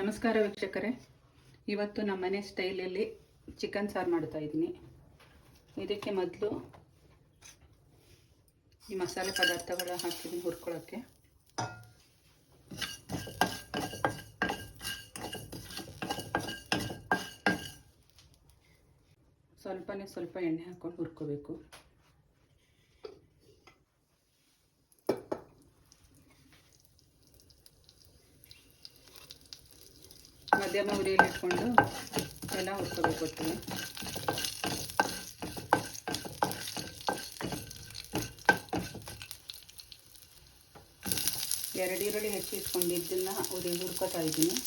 ನಮಸ್ಕಾರ ವೀಕ್ಷಕರೇ, ಇವತ್ತು ನಮ್ಮ ಮನೆ ಸ್ಟೈಲಲ್ಲಿ ಚಿಕನ್ ಸಾರು ಮಾಡ್ತಾ ಇದ್ದೀನಿ. ಇದಕ್ಕೆ ಮೊದಲು ಈ ಮಸಾಲೆ ಪದಾರ್ಥಗಳ ಹಾಕಿದ್ದೀನಿ ಹುರ್ಕೊಳ್ಳೋಕ್ಕೆ. ಸ್ವಲ್ಪ ಎಣ್ಣೆ ಹಾಕ್ಕೊಂಡು ಹುರ್ಕೋಬೇಕು. ಮಧ್ಯಮ ಉರಿಯಲ್ಲಿ ಇಟ್ಕೊಂಡು ಎಲ್ಲ ಹುರ್ಕೋಬೇಕು ಒಟ್ಟಿಗೆ. ಎರಡು ಈರುಳ್ಳಿ ಹೆಚ್ಚಿ ಇಟ್ಕೊಂಡಿದ್ದನ್ನ ಹುರ್ಕೋತಾ ಇದ್ದೀನಿ.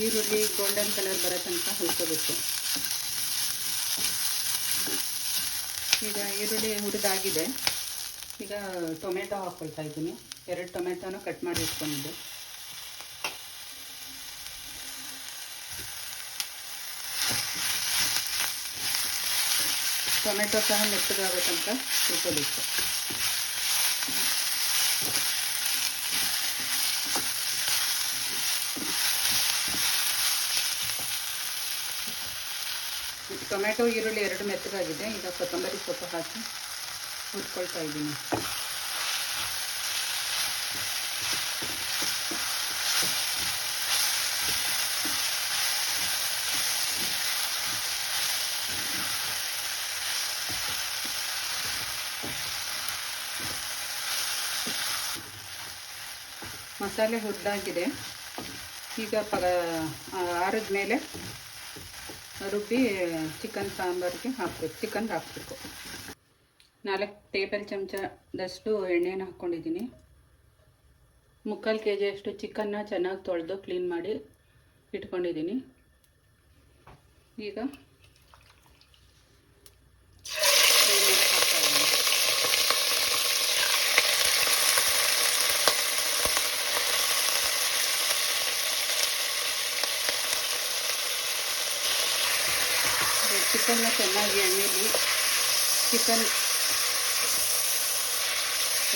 ಈರುಳ್ಳಿ ಗೋಲ್ಡನ್ ಕಲರ್ ಬರೋ ತನಕ ಹುರ್ಕೋಬೇಕು. ಈಗ ಈರುಳ್ಳಿ ಹುರಿದಾಗಿದೆ. ಈಗ ಟೊಮೆಟೊ ಹಾಕ್ಕೊಳ್ತಾ ಇದ್ದೀನಿ. 2 ಟೊಮೆಟೊನ ಕಟ್ ಮಾಡಿ ಇಟ್ಕೊಂಡಿದ್ದೆ. ಟೊಮೆಟೊ ಸಹ ಮೆತ್ತಗಾಗೋ ತನಕ ಹುರ್ಕೋಬೇಕು. ಟೊಮೆಟೊ ಈರುಳ್ಳಿ 2 ಮೆತ್ತಗಾಗಿದೆ. ಈಗ ಕೊತ್ತಂಬರಿ ಸೊಪ್ಪು ಹಾಕಿ ಹುರ್ಕೊಳ್ತಾ ಇದ್ದೀನಿ. ಮಸಾಲೆ ಹುರಿದಾಗಿದೆ. ಈಗ ಆರಿದ ಮೇಲೆ ರುಬ್ಬಿ ಚಿಕನ್ ಸಾಂಬಾರಿಗೆ ಹಾಕಬೇಕು. ಚಿಕನ್ ಹಾಕಬೇಕು. 4 ಟೇಬಲ್ ಚಮಚದಷ್ಟು ಎಣ್ಣೆನ ಹಾಕ್ಕೊಂಡಿದ್ದೀನಿ. 3/4 kg ಚಿಕನ್ನ ಚೆನ್ನಾಗಿ ತೊಳೆದು ಕ್ಲೀನ್ ಮಾಡಿ ಇಟ್ಕೊಂಡಿದ್ದೀನಿ. ಈಗ ಚಿಕನ್ನ ಚೆನ್ನಾಗಿ ಎಣ್ಣೆಲಿ ಚಿಕನ್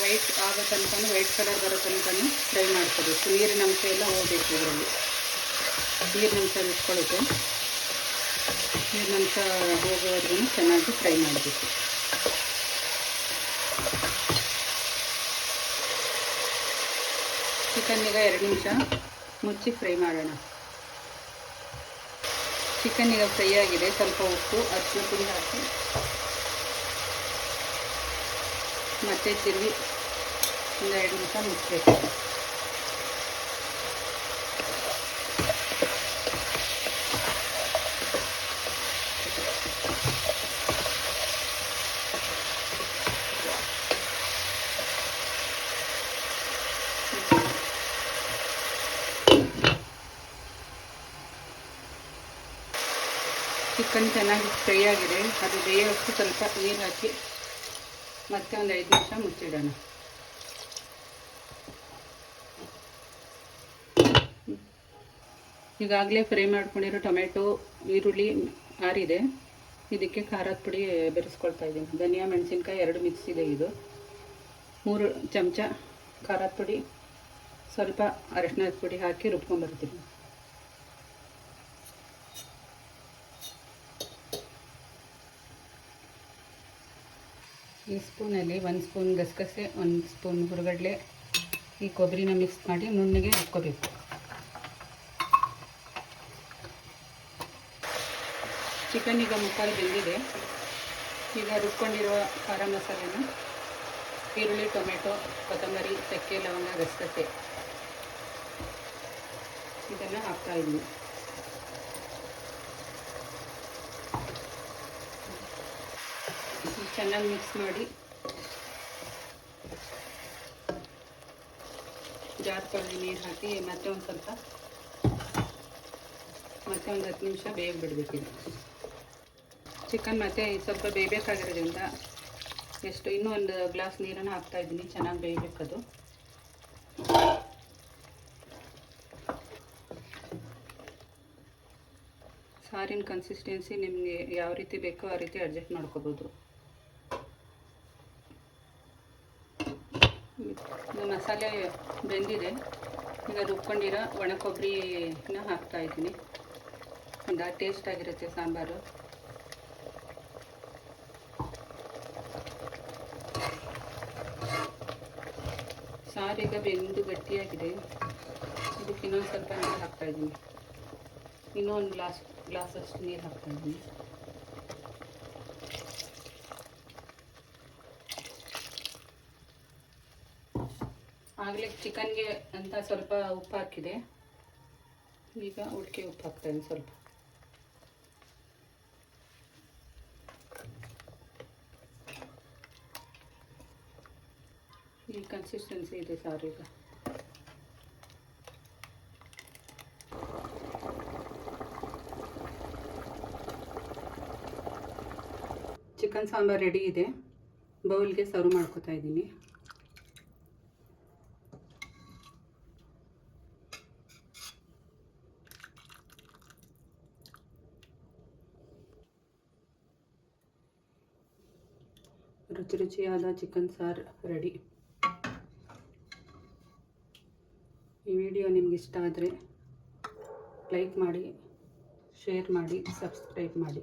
ವೈಟ್ ಆಗೋ ತನಕ, ವೈಟ್ ಕಲರ್ ಬರೋ ತನಕ ಫ್ರೈ ಮಾಡ್ಕೋಬೇಕು. ನೀರಿನ ಅಂಶ ಎಲ್ಲ ಹೋಗಬೇಕು. ಇದರಲ್ಲಿ ನೀರಿನ ಅಂಶ ಬಿಟ್ಕೊಳ್ಳುತ್ತೆ. ನೀರಿನ ಅಂಶ ಹೋಗೋವರೆಗೂ ಚೆನ್ನಾಗಿ ಫ್ರೈ ಮಾಡಬೇಕು. ಚಿಕನ್ನಿಗ 2 ನಿಮಿಷ ಮುಚ್ಚಿ ಫ್ರೈ ಮಾಡೋಣ. ಚಿಕನ್ ಈಗ ಫ್ರೈ ಆಗಿದೆ. ಸ್ವಲ್ಪ ಉಪ್ಪು, ಅರಿಶಿನ ಪುಡಿ ಹಾಕಿ ಮತ್ತೆ ತಿರುಗಿ 1-2 ನಿಮಿಷ ಮುಚ್ಚಬೇಕು. ಚಿಕನ್ ಚೆನ್ನಾಗಿ ಫ್ರೈ ಆಗಿದೆ. ಅದು ಬೇಯೋಷ್ಟು ಸ್ವಲ್ಪ ನೀರು ಹಾಕಿ ಮತ್ತೆ 5 ನಿಮಿಷ ಮುಚ್ಚಿಡೋಣ. ಈಗಾಗಲೇ ಫ್ರೈ ಮಾಡ್ಕೊಂಡಿರೋ ಟೊಮೆಟೊ ಈರುಳ್ಳಿ ಆರಿದೆ. ಇದಕ್ಕೆ ಖಾರದ ಪುಡಿ ಬೆರೆಸ್ಕೊಳ್ತಾ ಇದ್ದೀನಿ. ಧನಿಯಾ ಮೆಣಸಿನ್ಕಾಯಿ 2 ಮಿಕ್ಸ್ ಇದೆ. ಇದು 3 ಚಮಚ ಖಾರದ ಪುಡಿ, ಸ್ವಲ್ಪ ಅರಿಶಿನದ ಪುಡಿ ಹಾಕಿ ರುಬ್ಕೊಂಡ್ಬರ್ತೀನಿ. ಈ ಸ್ಪೂನಲ್ಲಿ 1 ಸ್ಪೂನ್ ಗಸಗಸೆ, 1 ಸ್ಪೂನ್ ಹುರಗಡ್ಲೆ, ಈ ಕೊಬ್ಬರಿನ ಮಿಕ್ಸ್ ಮಾಡಿ ನುಣ್ಣಗೆ ರುಬ್ಕೋಬೇಕು. ಚಿಕನ್ ಈಗ ಮುಕ್ಕಾಲು ಬೆಂದಿದೆ. ಈಗ ರುಬ್ಕೊಂಡಿರುವ ಖಾರ ಮಸಾಲೆನ ಈರುಳ್ಳಿ, ಟೊಮೆಟೊ, ಕೊತ್ತಂಬರಿ, ಚಕ್ಕೆ, ಲವಂಗ, ಗಸಗಸೆ ಇದನ್ನು ಹಾಕ್ತಾಯಿದ್ದೀನಿ. ಚೆನ್ನಾಗಿ ಮಿಕ್ಸ್ ಮಾಡಿ ಜಾರ್ಕೊಳ್ಳಿ ನೀರು ಹಾಕಿ ಮತ್ತೆ ಒಂದು ಸ್ವಲ್ಪ ಮತ್ತೆ ಒಂದು 10 ನಿಮಿಷ ಬೇಗ ಬಿಡಬೇಕಿದೆ. ಚಿಕನ್ ಮತ್ತು ಸ್ವಲ್ಪ ಬೇಯಬೇಕಾಗಿರೋದ್ರಿಂದ ಎಷ್ಟು ಇನ್ನೂ ಒಂದು ಗ್ಲಾಸ್ ನೀರನ್ನು ಹಾಕ್ತಾಯಿದ್ದೀನಿ. ಚೆನ್ನಾಗಿ ಬೇಯಬೇಕದು. ಸಾರಿನ ಕನ್ಸಿಸ್ಟೆನ್ಸಿ ನಿಮಗೆ ಯಾವ ರೀತಿ ಬೇಕೋ ಆ ರೀತಿ ಅಡ್ಜಸ್ಟ್ ಮಾಡ್ಕೋಬೋದು. ಮಸಾಲೆ ಬೆಂದಿದೆ. ಈಗ ರುಬ್ಕೊಂಡಿರೋ ಒಣ ಕೊಬ್ಬರಿನ ಹಾಕ್ತಾಯಿದ್ದೀನಿ. ಒಂದು ಟೇಸ್ಟ್ ಆಗಿರುತ್ತೆ ಸಾಂಬಾರು. ಸಾರೀಗ ಬೆಂದು ಗಟ್ಟಿಯಾಗಿದೆ. ಇದಕ್ಕೆ ಇನ್ನೊಂದು ಸ್ವಲ್ಪ ನೀರು ಹಾಕ್ತಾಯಿದ್ದೀನಿ. ಇನ್ನೂ ಒಂದು ಗ್ಲಾಸಷ್ಟು ನೀರು ಹಾಕ್ತಾಯಿದ್ದೀನಿ. ಆಗಲೇ ಚಿಕನ್ಗೆ ಅಂತ ಸ್ವಲ್ಪ ಉಪ್ಪು ಹಾಕಿದೆ. ಈಗ ಉಳಿಕೆ ಉಪ್ಪು ಹಾಕ್ತಾಯಿದ್ದೀನಿ ಸ್ವಲ್ಪ. ಈ ಕನ್ಸಿಸ್ಟೆನ್ಸಿ ಇದೆ ಸಾರು. ಈಗ ಚಿಕನ್ ಸಾಂಬಾರು ರೆಡಿ ಇದೆ. ಬೌಲ್ಗೆ ಸರ್ವ್ ಮಾಡ್ಕೊತಾ ಇದ್ದೀನಿ. ರುಚಿ ರುಚಿಯಾದ ಚಿಕನ್ ಸಾರು ರೆಡಿ. ಈ ವಿಡಿಯೋ ನಿಮ್ಗೆ ಇಷ್ಟ ಆದರೆ ಲೈಕ್ ಮಾಡಿ, ಶೇರ್ ಮಾಡಿ, ಸಬ್ಸ್ಕ್ರೈಬ್ ಮಾಡಿ.